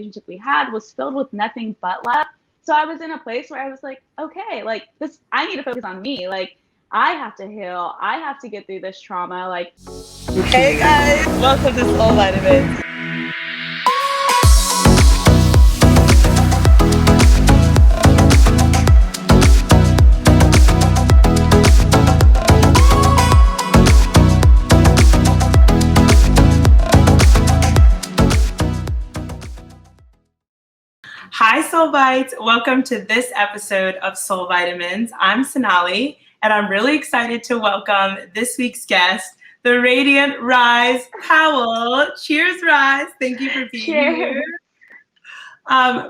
relationship we had was filled with nothing but love. So I was in a place where I was like, okay, like this, I need to focus on me. Like I have to heal. I have to get through this trauma. Like, hey guys, welcome to Soul Vitamins. Hi, Soul Bites. Welcome to this episode of Soul Vitamins. I'm Sonali, and I'm really excited to welcome this week's guest, the radiant Rise Powell. Cheers, Rise. Thank you for being here.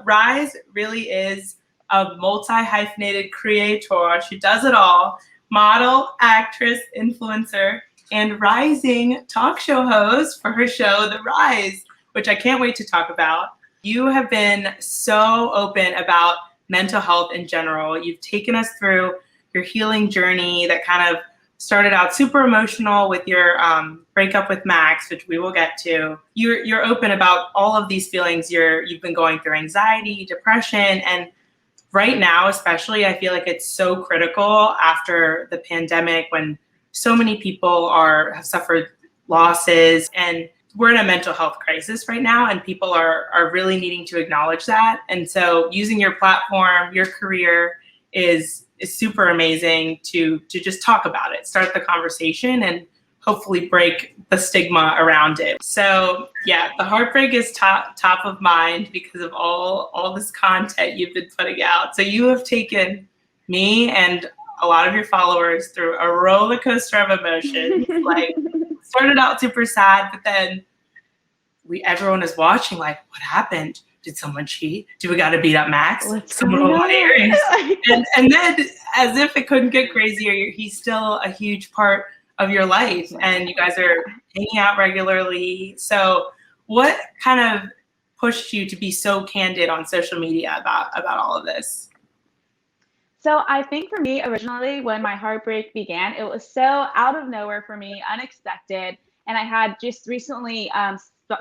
Rise really is a multi-hyphenated creator. She does it all. Model, actress, influencer, and rising talk show host for her show, The Rise, which I can't wait to talk about. You have been so open about mental health in general. You've taken us through your healing journey that kind of started out super emotional with your breakup with Max, which we will get to. You're open about all of these feelings you've been going through: anxiety, depression, and right now especially, I feel like it's so critical after the pandemic when so many people have suffered losses, and we're in a mental health crisis right now, and people are really needing to acknowledge that. And so using your platform, your career is super amazing to just talk about it, start the conversation, and hopefully break the stigma around it. So yeah, the heartbreak is top of mind because of all this content you've been putting out. So you have taken me and a lot of your followers through a roller coaster of emotions. Like, started out super sad, but then everyone is watching like, what happened? Did someone cheat? Do we got to beat up Max? Someone will want earrings. and then, as if it couldn't get crazier, he's still a huge part of your life, and you guys are hanging out regularly. So what kind of pushed you to be so candid on social media about all of this? So I think for me, originally, when my heartbreak began, it was so out of nowhere for me, unexpected. And I had just recently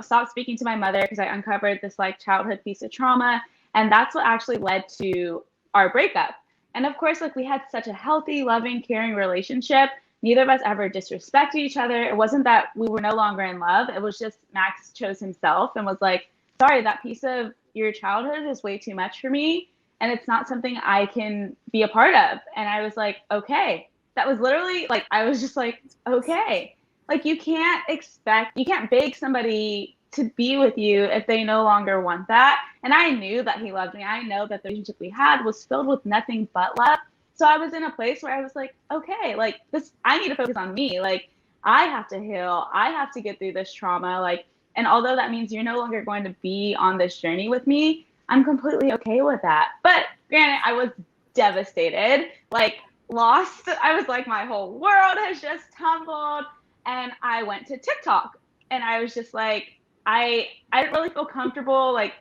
stopped speaking to my mother because I uncovered this like childhood piece of trauma. And that's what actually led to our breakup. And of course, like we had such a healthy, loving, caring relationship. Neither of us ever disrespected each other. It wasn't that we were no longer in love. It was just Max chose himself and was like, sorry, that piece of your childhood is way too much for me. And it's not something I can be a part of. And I was like, okay. That was literally like, I was just like, okay. Like you can't beg somebody to be with you if they no longer want that. And I knew that he loved me. I know that the relationship we had was filled with nothing but love. So I was in a place where I was like, okay, like this, I need to focus on me. Like I have to heal. I have to get through this trauma. Like, and although that means you're no longer going to be on this journey with me, I'm completely okay with that. But granted, I was devastated, like lost. I was like, my whole world has just tumbled. And I went to TikTok and I was just like, I didn't really feel comfortable like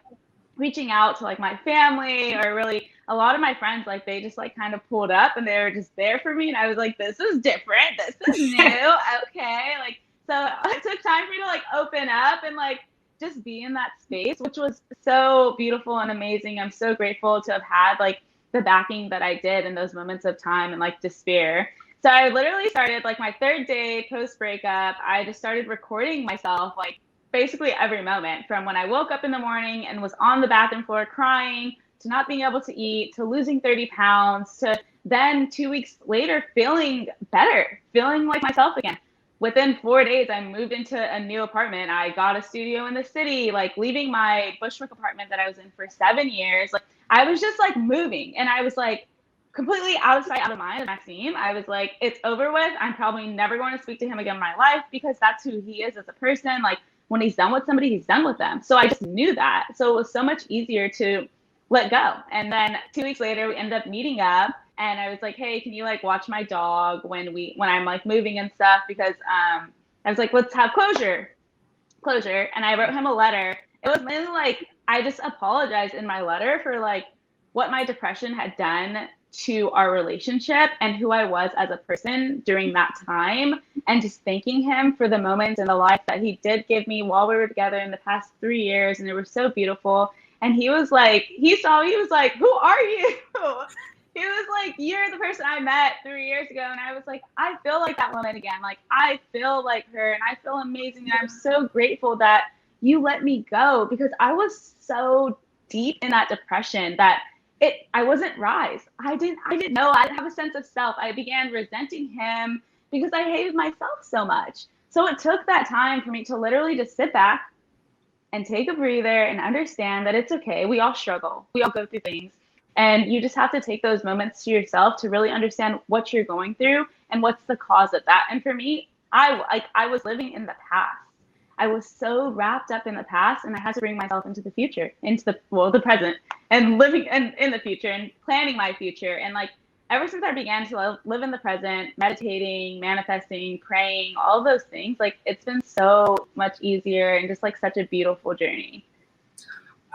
reaching out to like my family or really a lot of my friends. Like they just like kind of pulled up and they were just there for me. And I was like, this is different. This is new. Okay. Like, so it took time for me to like open up and like just be in that space, which was so beautiful and amazing. I'm so grateful to have had like the backing that I did in those moments of time and like despair. So I literally started like my third day post breakup. I just started recording myself like basically every moment, from when I woke up in the morning and was on the bathroom floor crying, to not being able to eat, to losing 30 pounds, to then 2 weeks later feeling better, feeling like myself again. Within 4 days, I moved into a new apartment. I got a studio in the city, like leaving my Bushwick apartment that I was in for 7 years. Like I was just like moving, and I was like completely out of sight, out of mind of Maxime. I was like, it's over with. I'm probably never going to speak to him again in my life because that's who he is as a person. Like when he's done with somebody, he's done with them. So I just knew that. So it was so much easier to let go. And then 2 weeks later, we ended up meeting up. And I was like, hey, can you like watch my dog when I'm like moving and stuff? Because I was like, let's have closure. And I wrote him a letter. It was mainly like, I just apologized in my letter for like what my depression had done to our relationship and who I was as a person during that time, and just thanking him for the moments in the life that he did give me while we were together in the past 3 years. And it was so beautiful. And he was like, he saw me, he was like, who are you? He was like, you're the person I met 3 years ago. And I was like, I feel like that woman again. Like, I feel like her and I feel amazing. And I'm so grateful that you let me go, because I was so deep in that depression that I wasn't Rise. I didn't know. I didn't have a sense of self. I began resenting him because I hated myself so much. So it took that time for me to literally just sit back and take a breather and understand that it's okay. We all struggle. We all go through things. And you just have to take those moments to yourself to really understand what you're going through and what's the cause of that. And for me, I was living in the past. I was so wrapped up in the past, and I had to bring myself into the future, into the present, and living in the future and planning my future. And like ever since I began to live in the present, meditating, manifesting, praying, all of those things, like it's been so much easier and just like such a beautiful journey.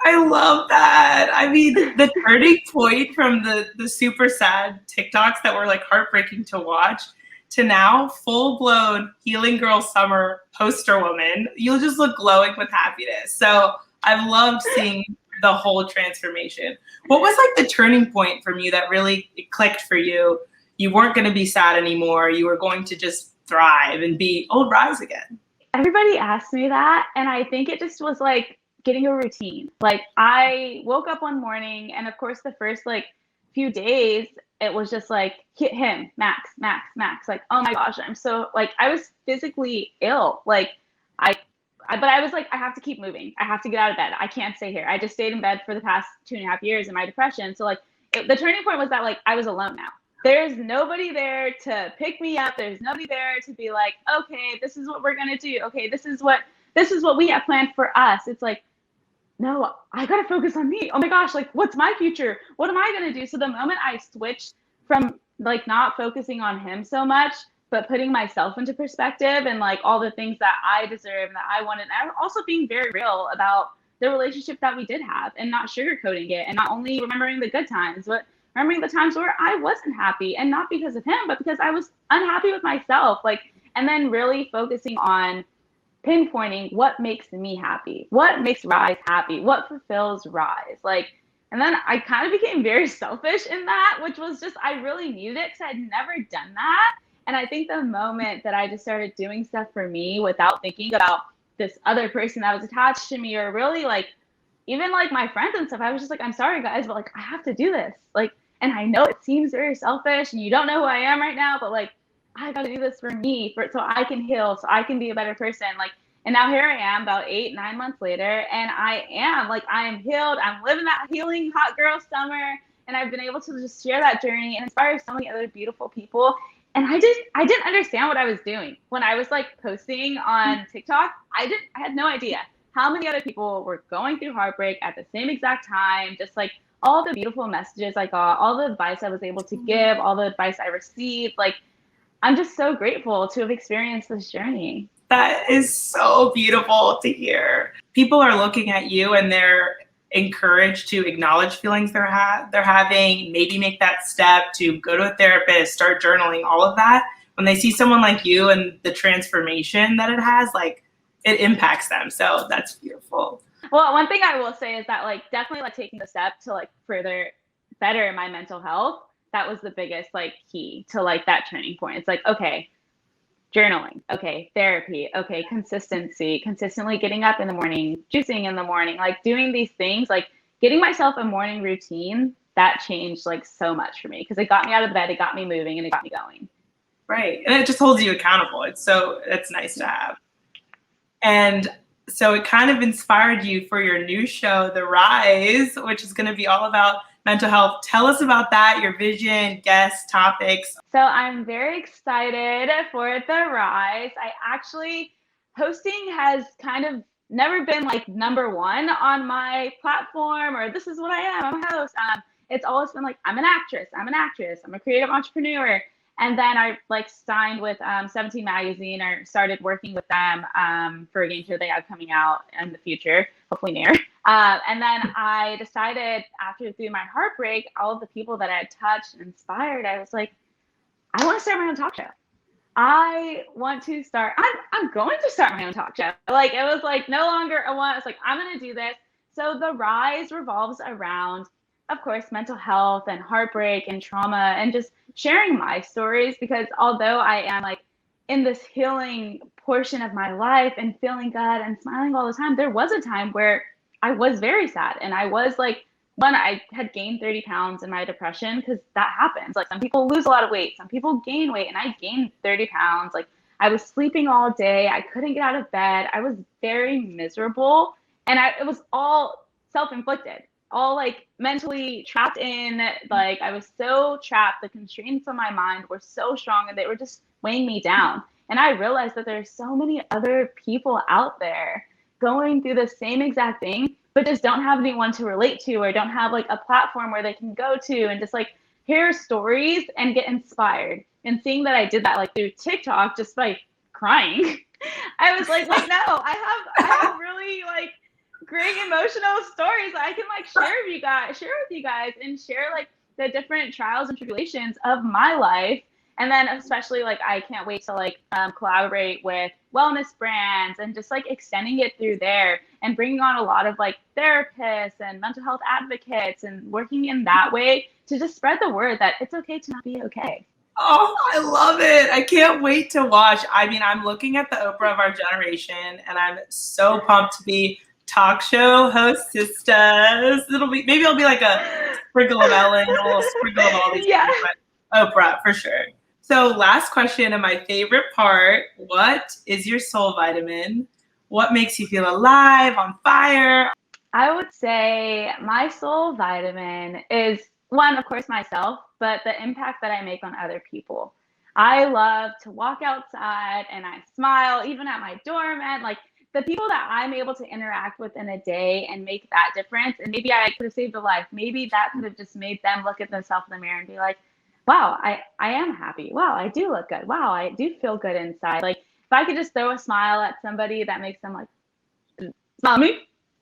I love that. I mean, the turning point from the super sad TikToks that were like heartbreaking to watch to now full-blown healing girl summer poster woman, you'll just look glowing with happiness. So I've loved seeing the whole transformation. What was like the turning point from you that really clicked for you? You weren't going to be sad anymore. You were going to just thrive and be old Rise again. Everybody asked me that, and I think it just was like getting a routine. Like I woke up one morning, and of course the first like few days it was just like hit him, Max, Max, Max. Like, oh my gosh, I'm so like I was physically ill. Like but I was like, I have to keep moving. I have to get out of bed. I can't stay here. I just stayed in bed for the past 2.5 years in my depression. So like the turning point was that like I was alone now. There's nobody there to pick me up. There's nobody there to be like, okay, this is what we're gonna do. Okay, this is what we have planned for us. It's like, no, I gotta focus on me. Oh my gosh, like what's my future? What am I gonna do? So the moment I switched from like not focusing on him so much, but putting myself into perspective and like all the things that I deserve and that I wanted, and also being very real about the relationship that we did have and not sugarcoating it and not only remembering the good times, but remembering the times where I wasn't happy, and not because of him, but because I was unhappy with myself. Like, and then really focusing on pinpointing what makes me happy, what makes Rise happy, what fulfills Rise. Like, and then I kind of became very selfish in that, which was just, I really needed it because I'd never done that. And I think the moment that I just started doing stuff for me without thinking about this other person that was attached to me, or really like even like my friends and stuff, I was just like, I'm sorry guys, but like I have to do this. Like, and I know it seems very selfish and you don't know who I am right now, but like I got to do this for me, so I can heal, so I can be a better person. Like, and now here I am about 8-9 months later, and I am healed. I'm living that healing hot girl summer, and I've been able to just share that journey and inspire so many other beautiful people. And I didn't understand what I was doing when I was like posting on TikTok. I had no idea how many other people were going through heartbreak at the same exact time. Just like all the beautiful messages I got, all the advice I was able to give, all the advice I received. Like, I'm just so grateful to have experienced this journey. That is so beautiful to hear. People are looking at you and they're encouraged to acknowledge feelings they're having, maybe make that step to go to a therapist, start journaling, all of that. When they see someone like you and the transformation that it has, like it impacts them. So that's beautiful. Well, one thing I will say is that like definitely like taking the step to like further better my mental health, that was the biggest like key to like that turning point. It's like, okay, journaling, okay, therapy, okay, consistently getting up in the morning, juicing in the morning, like doing these things, like getting myself a morning routine, that changed like so much for me because it got me out of bed, it got me moving, and it got me going. Right. And it just holds you accountable. It's nice to have. And so it kind of inspired you for your new show, The Rise, which is going to be all about mental health. Tell us about that, your vision, guests, topics. So I'm very excited for The Rise. Hosting has kind of never been like number one on my platform, or this is what I am, I'm a host. It's always been like, I'm an actress, I'm a creative entrepreneur. And then I like signed with 17 Magazine, or started working with them for a game show they have coming out in the future, hopefully near. And then I decided through my heartbreak, all of the people that I had touched and inspired, I was like, I want to start my own talk show. I'm going to start my own talk show. Like, it was like no longer a want. It's like, I'm going to do this So the Rise revolves around, of course, mental health and heartbreak and trauma and just sharing my stories, because although I am like in this healing portion of my life and feeling good and smiling all the time, there was a time where I was very sad, and I was like, one, I had gained 30 pounds in my depression, because that happens. Like, some people lose a lot of weight, some people gain weight, and I gained 30 pounds. Like, I was sleeping all day, I couldn't get out of bed, I was very miserable, and it was all self-inflicted, all like mentally trapped in. Like, I was so trapped, the constraints on my mind were so strong, and they were just weighing me down. And I realized that there's so many other people out there going through the same exact thing, but just don't have anyone to relate to, or don't have like a platform where they can go to and just like hear stories and get inspired. And seeing that I did that like through TikTok just by crying, I was like, wait, no, I have really like great emotional stories that I can like share with you guys, and share like the different trials and tribulations of my life. And then especially like I can't wait to like collaborate with wellness brands and just like extending it through there and bringing on a lot of like therapists and mental health advocates and working in that way to just spread the word that it's okay to not be okay. Oh, I love it. I can't wait to watch. I mean, I'm looking at the Oprah of our generation, and I'm so pumped to be talk show host sisters. Maybe it'll be like a sprinkle of Ellen, a little sprinkle of all these Yeah. things, but Oprah for sure. So last question, and my favorite part, what is your soul vitamin? What makes you feel alive, on fire? I would say my soul vitamin is, one, of course, myself, but the impact that I make on other people. I love to walk outside and I smile, even at my doormat. Like, the people that I'm able to interact with in a day and make that difference. And maybe I could have saved a life. Maybe that could have just made them look at themselves in the mirror and be like, wow, I am happy. Wow, I do look good. Wow, I do feel good inside. Like, if I could just throw a smile at somebody, that makes them like, smile at me.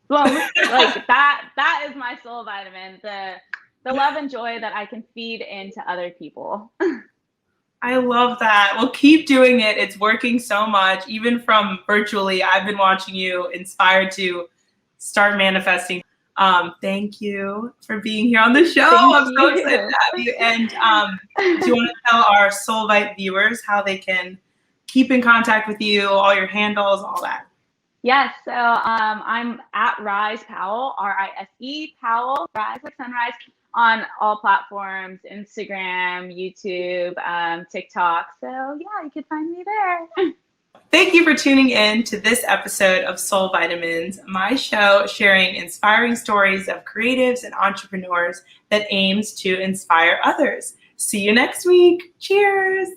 Well, like that is my soul vitamin. The love and joy that I can feed into other people. I love that. Well, keep doing it. It's working so much. Even from virtually, I've been watching you, inspired to start manifesting. Thank you for being here on the show. I'm so excited to have you. And do you want to tell our Soulvite viewers how they can keep in contact with you, all your handles, all that? Yes, so I'm at Rise Powell, Rise Powell, Rise like sunrise, on all platforms, Instagram, YouTube, TikTok. So yeah, you can find me there. Thank you for tuning in to this episode of Soul Vitamins, my show sharing inspiring stories of creatives and entrepreneurs that aims to inspire others. See you next week. Cheers.